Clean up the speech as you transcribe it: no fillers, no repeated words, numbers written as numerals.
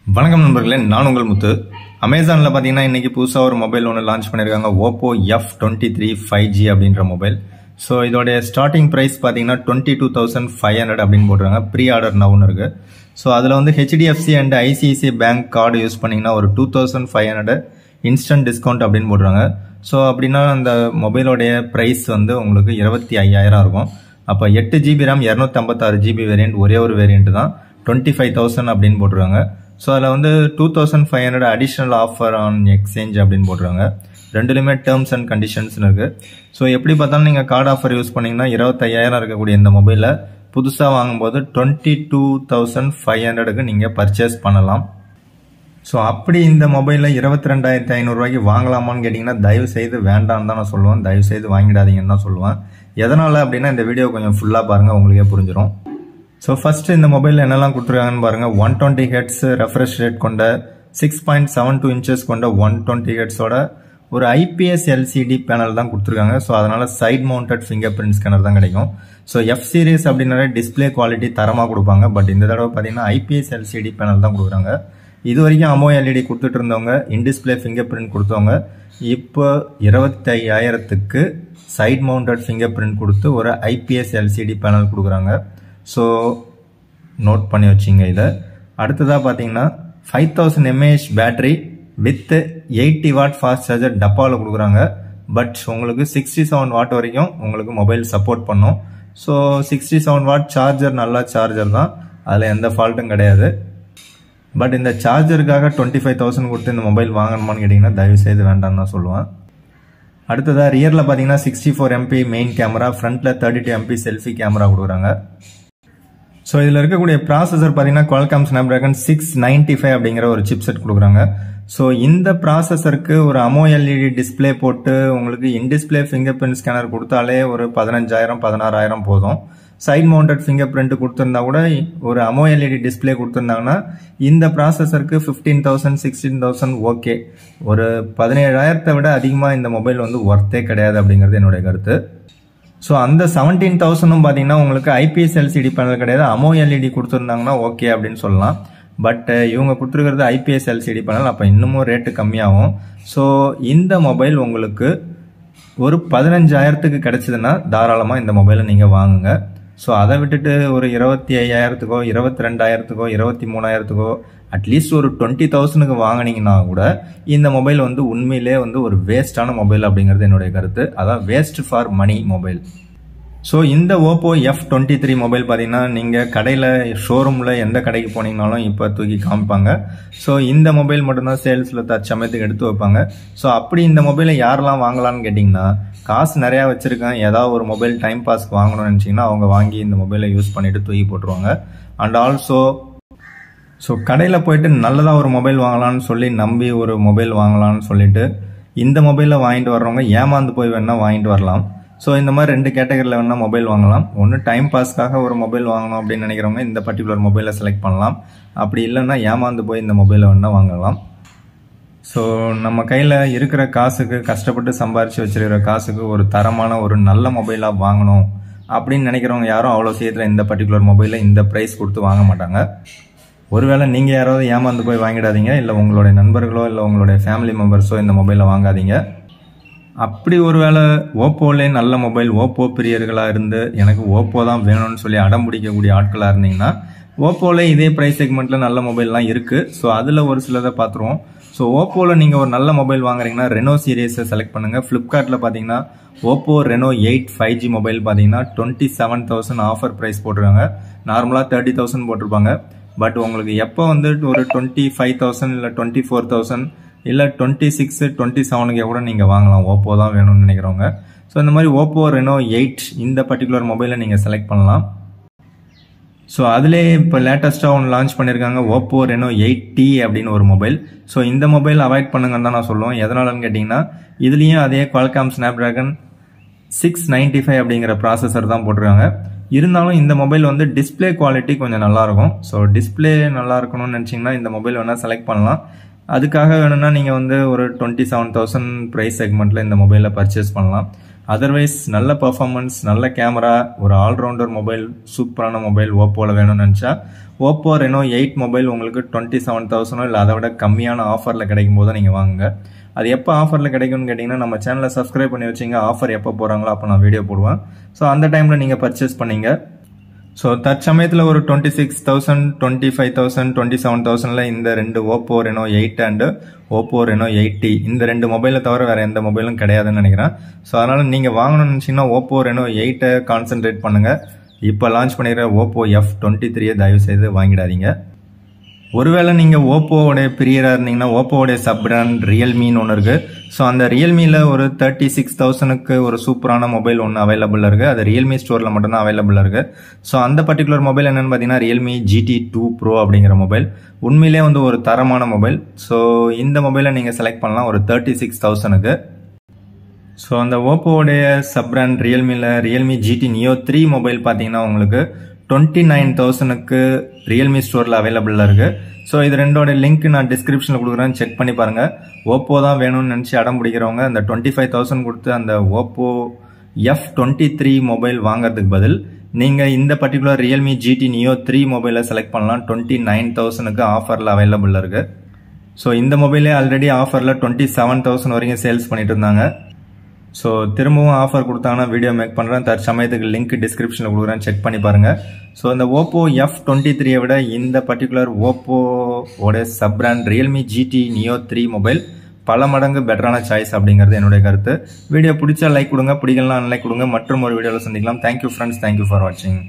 வணக்கம் நண்பர்களே, நான் உங்கள் முத்து. அமேசானில் பார்த்தீங்கன்னா இன்றைக்கி புதுசாக ஒரு மொபைல் ஒன்று லான்ச் பண்ணியிருக்காங்க. OPPO F23 5G அப்படின்ற மொபைல். ஸோ இதோடைய ஸ்டார்டிங் ப்ரைஸ் பார்த்தீங்கன்னா 22,500 அப்படின்னு போட்டுருக்காங்க. ப்ரீ ஆர்டர் நவுன்னு இருக்குது. ஸோ அதில் வந்து HDFC and ICICI bank card use பண்ணிங்கன்னா ஒரு 2,500 இன்ஸ்டன்ட் டிஸ்கவுண்ட் அப்படின்னு போட்டுருக்காங்க. ஸோ அப்படின்னா அந்த மொபைலோடைய ப்ரைஸ் வந்து உங்களுக்கு 25,000 இருக்கும். அப்போ 8GB RAM 256GB வேரியண்ட், ஒரே ஒரு வேரியண்ட் தான், 25,000 அப்படின்னு போட்டுருக்காங்க. ஸோ அதில் வந்து 2,500 அடிஷ்னல் ஆஃபர் ஆன் எக்ஸ்சேஞ்ச் அப்படின்னு போட்டுருவாங்க. ரெண்டுலேயுமே டேர்ம்ஸ் அண்ட் கண்டிஷன்ஸ்னு இருக்குது. ஸோ எப்படி பார்த்தாலும் நீங்கள் கார்டு ஆஃபர் யூஸ் பண்ணிங்கன்னா 25,000 இருக்கக்கூடிய இந்த மொபைலில் புதுசாக வாங்கும்போது 22,500க்கு நீங்கள் பர்ச்சேஸ் பண்ணலாம். ஸோ அப்படி இந்த மொபைலில் 22,500 வாங்கலாமான்னு கேட்டிங்கன்னா தயவு செய்து வேண்டான்னு தான் நான் சொல்லுவேன். தயவு செய்து வாங்கிடாதீங்கன்னு தான் சொல்லுவேன். எதனால் அப்படின்னா இந்த வீடியோ கொஞ்சம் ஃபுல்லாக பாருங்கள், உங்களுக்கே புரிஞ்சிடும். ஸோ ஃபஸ்ட்டு இந்த மொபைலில் என்னெல்லாம் கொடுத்துருக்காங்கன்னு பாருங்கள். 120 Hz ரெஃப்ரெஷ் ரேட் கொண்ட 6.72 இன்ச்சஸ் கொண்ட 120 Hzோட ஒரு IPS LCD பேனல் தான் கொடுத்துருக்காங்க. ஸோ அதனால் side mounted fingerprint scanner தான் கிடைக்கும். ஸோ F சீரிஸ் அப்படின்னாலே டிஸ்பிளே குவாலிட்டி தரமாக கொடுப்பாங்க. பட் இந்த தடவை பார்த்தீங்கன்னா IPS LCD பேனல் தான் கொடுக்குறாங்க. இது வரைக்கும் AMOLED கொடுத்துட்டு இருந்தவங்க, இன்டிஸ்பிளே ஃபிங்கர் பிரிண்ட் கொடுத்தவங்க இப்போ 25,000க்கு சைட் மவுண்டட் ஃபிங்கர் பிரிண்ட் கொடுத்து ஒரு IPS LCD பேனல் கொடுக்குறாங்க. ஸோ நோட் பண்ணி வச்சிங்க இதை. அடுத்ததாக பார்த்தீங்கன்னா 5000 mAh battery with 80 watt fast charger டப்பாவில் கொடுக்குறாங்க. பட் உங்களுக்கு 67 வாட் வரைக்கும் உங்களுக்கு மொபைல் சப்போர்ட் பண்ணும். ஸோ 67 வாட் சார்ஜர் நல்ல சார்ஜர் தான், அதில் எந்த ஃபால்ட்டும் கிடையாது. பட் இந்த சார்ஜருக்காக 25,000 கொடுத்து இந்த மொபைல் வாங்கணுமான்னு கேட்டிங்கன்னா தயவு செய்து வேண்டாம்னு தான் சொல்லுவேன். அடுத்ததாக ரியரில் பார்த்தீங்கன்னா 64 MP மெயின் கேமரா, ஃப்ரண்ட்டில் 32 MP செல்ஃபி கேமரா கொடுக்குறாங்க. ஸோ இதில் இருக்கக்கூடிய ப்ராசஸர் பார்த்தீங்கன்னா Qualcomm Snapdragon 695 அப்படிங்கிற ஒரு சிப் செட் கொடுக்குறாங்க. ஸோ இந்த ப்ராசஸருக்கு ஒரு AMOLED டிஸ்பிளே போட்டு உங்களுக்கு இன்டிஸ்பிளே ஃபிங்கர் பிரிண்ட் ஸ்கேனர் கொடுத்தாலே ஒரு 15,000 16,000 போதும். சைட் மவுண்டட் ஃபிங்கர் பிரிண்ட் கொடுத்துருந்தா கூட ஒரு AMOLED டிஸ்பிளே கொடுத்துருந்தாங்கன்னா இந்த ப்ராசஸருக்கு 15,000 16,000 ஓகே. ஒரு 17,000 விட அதிகமாக இந்த மொபைல் வந்து ஒர்த்தே கிடையாது அப்படிங்கிறது என்னுடைய கருத்து. ஸோ அந்த 17,000 பார்த்தீங்கன்னா உங்களுக்கு IPS LCD பேனல் கிடையாது, AMOLED கொடுத்துருந்தாங்கன்னா ஓகே அப்படின்னு சொல்லலாம். பட் இவங்க கொடுத்துருக்கிறது IPS LCD பேனல், அப்போ இன்னமும் ரேட்டு கம்மியாகும். ஸோ இந்த மொபைல் உங்களுக்கு ஒரு 15,000க்கு கிடைச்சதுன்னா தாராளமாக இந்த மொபைலை நீங்கள் வாங்குங்க. ஸோ அதை விட்டுட்டு ஒரு 25,000க்கோ 22,000க்கோ 23,000க்கோ அட்லீஸ்ட் ஒரு 20,000க்கு வாங்கினீங்கன்னா கூட இந்த மொபைல் வந்து உண்மையிலே வந்து ஒரு வேஸ்டான மொபைல் அப்படிங்கிறது என்னுடைய கருத்து. அதான் waste for money mobile. So இந்த OPPO F23 மொபைல் பார்த்தீங்கன்னா நீங்கள் கடையில் ஷோரூமில் எந்த கடைக்கு போனீங்கனாலும் இப்போ தூக்கி காமிப்பாங்க. ஸோ இந்த மொபைல் மட்டும்தான் சேல்ஸில் தற்சமயத்துக்கு எடுத்து வைப்பாங்க. ஸோ அப்படி இந்த மொபைலை யாரெல்லாம் வாங்கலான்னு கேட்டிங்கன்னா, காசு நிறையா வச்சுருக்கேன், ஏதாவது ஒரு மொபைல் டைம் பாஸ்க்கு வாங்கணும்னு நினச்சிங்கன்னா அவங்க வாங்கி இந்த மொபைலை யூஸ் பண்ணிவிட்டு தூக்கி போட்டுருவாங்க. அண்ட் ஆல்சோ கடையில் போயிட்டு நல்லதாக ஒரு மொபைல் வாங்கலான்னு சொல்லி நம்பி ஒரு மொபைல் வாங்கலான்னு சொல்லிட்டு இந்த மொபைலில் வாங்கிட்டு வர்றவங்க ஏமாந்து போய் வேணால் வாங்கிட்டு வரலாம். ஸோ இந்த மாதிரி 2 கேட்டகரியில் வேணால் மொபைல் வாங்கலாம். ஒன்று டைம் பாஸ்க்காக ஒரு மொபைல் வாங்கணும் அப்படின்னு நினைக்கிறவங்க இந்த பர்டிகுலர் மொபைலை செலக்ட் பண்ணலாம். அப்படி இல்லைன்னா ஏமாந்து போய் இந்த மொபைலை வேணால் வாங்கலாம். ஸோ நம்ம கையில் இருக்கிற காசுக்கு, கஷ்டப்பட்டு சம்பாரித்து வச்சுருக்கிற காசுக்கு ஒரு தரமான ஒரு நல்ல மொபைலாக வாங்கணும் அப்படின்னு நினைக்கிறவங்க யாரும் அவ்வளோ சீக்கிரத்தில் இந்த பர்டிகுலர் மொபைலை இந்த ப்ரைஸ் கொடுத்து வாங்க மாட்டாங்க. ஒருவேளை நீங்கள் யாராவது ஏமாந்து போய் வாங்கிடாதீங்க, இல்லை உங்களுடைய நண்பர்களோ இல்லை உங்களுடைய ஃபேமிலி மெம்பர்ஸோ இந்த மொபைலை வாங்காதீங்க. அப்படி ஒருவேளை ஓப்போலே நல்ல மொபைல், ஓப்போ பிரியர்களாக இருந்து எனக்கு ஓப்போ தான் வேணும்னு சொல்லி அடம் பிடிக்கக்கூடிய ஆட்களாக இருந்தீங்கன்னா ஓப்போவில் இதே ப்ரைஸ் செக்மெண்ட்டில் நல்ல மொபைல்லாம் இருக்குது. ஸோ அதில் ஒரு சிலதை பார்த்துருவோம். ஸோ ஓப்போவில் நீங்கள் ஒரு நல்ல மொபைல் வாங்குறீங்கன்னா ரெனோ சீரீஸை செலக்ட் பண்ணுங்கள். ஃப்ளிப்கார்ட்டில் பார்த்தீங்கன்னா OPPO Reno8 5G மொபைல் பார்த்தீங்கன்னா 27,000 ஆஃபர் ப்ரைஸ் போட்டிருக்காங்க. நார்மலாக 30,000 போட்டிருப்பாங்க. பட் உங்களுக்கு எப்போ வந்து ஒரு 25,000 இல்லை 24,000 இல்லை 26 27க்கு கூட நீங்கள் வாங்கலாம், ஓப்போ தான் வேணும்னு நினைக்கிறவங்க. ஸோ இந்த மாதிரி OPPO Reno8 இந்த பர்டிகுலர் மொபைலை நீங்கள் செலக்ட் பண்ணலாம். ஸோ அதிலே இப்போ லேட்டஸ்ட்டாக ஒன்று லான்ச் பண்ணியிருக்காங்க, OPPO Reno8T அப்படின்னு ஒரு மொபைல். ஸோ இந்த மொபைல் அவாய்ட் பண்ணுங்கன்னு தான் நான் சொல்லுவேன். எதனாலன்னு கேட்டிங்கன்னா இதுலேயும் அதே Qualcomm Snapdragon 695 அப்படிங்கிற ப்ராசஸர் தான் போட்டிருக்காங்க. இருந்தாலும் இந்த மொபைல் வந்து டிஸ்பிளே குவாலிட்டி கொஞ்சம் நல்லாயிருக்கும். ஸோ டிஸ்பிளே நல்லா இருக்கணும்னு நினச்சிங்கன்னா இந்த மொபைல் வேணால் செலக்ட் பண்ணலாம். அதுக்காக வேணும்னா நீங்கள் வந்து ஒரு 27,000 ப்ரைஸ் செக்மெண்ட்டில் இந்த மொபைலை பர்ச்சேஸ் பண்ணலாம். அதர்வைஸ் நல்ல பர்ஃபார்மன்ஸ், நல்ல கேமரா, ஒரு ஆல்ரவுண்டர் மொபைல், சூப்பரான மொபைல் ஓப்போவில் வேணும்னு நினச்சா OPPO Reno8 மொபைல் உங்களுக்கு 27,000 இல்லை அதை விட கம்மியான ஆஃபரில் கிடைக்கும் போது நீங்கள் வாங்குங்க. அது எப்போ ஆஃபரில் கிடைக்கும்னு கேட்டிங்கன்னா நம்ம சேனலை சப்ஸ்கிரைப் பண்ணி வச்சிங்க. ஆஃபர் எப்போ போகிறாங்களோ அப்போ நான் வீடியோ போடுவேன். ஸோ அந்த டைமில் நீங்கள் பர்ச்சேஸ் பண்ணிங்க. ஸோ தற்சமயத்தில் ஒரு 26,000, 25,000, 27,000 இந்த ரெண்டு OPPO Reno8 and OPPO Reno8T இந்த ரெண்டு மொபைலை தவிர வேறு எந்த மொபைலும் கிடையாதுன்னு நினைக்கிறேன். ஸோ அதனால் நீங்கள் வாங்கணும்னு நினச்சிங்கன்னா OPPO Reno8 கான்சென்ட்ரேட் பண்ணுங்கள். இப்போ லான்ச் பண்ணிக்கிற OPPO F23 தயவு செய்து வாங்கிடாதீங்க. ஒருவேளை நீங்கள் ஓப்போவோடைய பிரியராக இருந்தீங்கன்னா ஓப்போவோடைய சப் பிராண்ட் ரியல்மின்னு ஒன்று இருக்குது. ஸோ அந்த ரியல்மியில் ஒரு 36,000க்கு ஒரு சூப்பரான மொபைல் ஒன்று அவைலபிள் இருக்குது. அது ரியல்மி ஸ்டோரில் மட்டும்தான் அவைலபிள் இருக்குது. ஸோ அந்த பர்டிகுலர் மொபைல் என்னென்னு பார்த்தீங்கன்னா ரியல்மி GT2 Pro அப்படிங்கிற மொபைல். உண்மையிலே ஒரு தரமான மொபைல். ஸோ இந்த மொபைலை நீங்கள் செலக்ட் பண்ணலாம் ஒரு 36,000க்கு. ஸோ அந்த ஓப்போவோடைய சப் பிராண்ட் ரியல்மியில் ரியல்மி GT Neo 3 மொபைல் பார்த்தீங்கன்னா உங்களுக்கு 29,000க்கு ரியல்மி ஸ்டோரில் அவைலபிளாக இருக்குது. ஸோ இது ரெண்டோட லிங்க் நான் டிஸ்கிரிப்ஷனில் கொடுக்குறேன், செக் பண்ணி பாருங்கள். ஓப்போ தான் வேணும்னு நினச்சி அடம் பிடிக்கிறவங்க அந்த 25,000 கொடுத்து அந்த OPPO F23 மொபைல் வாங்குறதுக்கு பதில் நீங்கள் இந்த பர்டிகுலர் ரியல்மி GT Neo 3 மொபைலை செலக்ட் பண்ணலாம். 29,000க்கு ஆஃபரில் அவைலபிளாக இருக்குது. ஸோ இந்த மொபைலே ஆல்ரெடி ஆஃபரில் 27,000 வரைக்கும் சேல்ஸ் பண்ணிட்டு இருந்தாங்க. ஸோ திரும்பவும் ஆஃபர் கொடுத்தாங்கன்னா வீடியோ மேக் பண்ணுறேன். தற்சமயத்துக்கு லிங்க் டிஸ்கிரிப்ஷனில் கொடுக்குறேன், செக் பண்ணி பாருங்கள். ஸோ இந்த OPPO F23 விட இந்த பர்டிகுலர் ஓப்போவோட sub brand Realme GT Neo 3 mobile பல மடங்கு பெட்டரான சாய்ஸ் அப்படிங்கிறது என்னுடைய கருத்து. வீடியோ பிடிச்சா லைக் கொடுங்க, பிடிக்கலாம் அன்லைக் கொடுங்க. மற்றும் ஒரு வீடியோவில் சந்திக்கலாம். தேங்க்யூ ஃப்ரெண்ட்ஸ், தேங்க்யூ ஃபார் வாட்சிங்.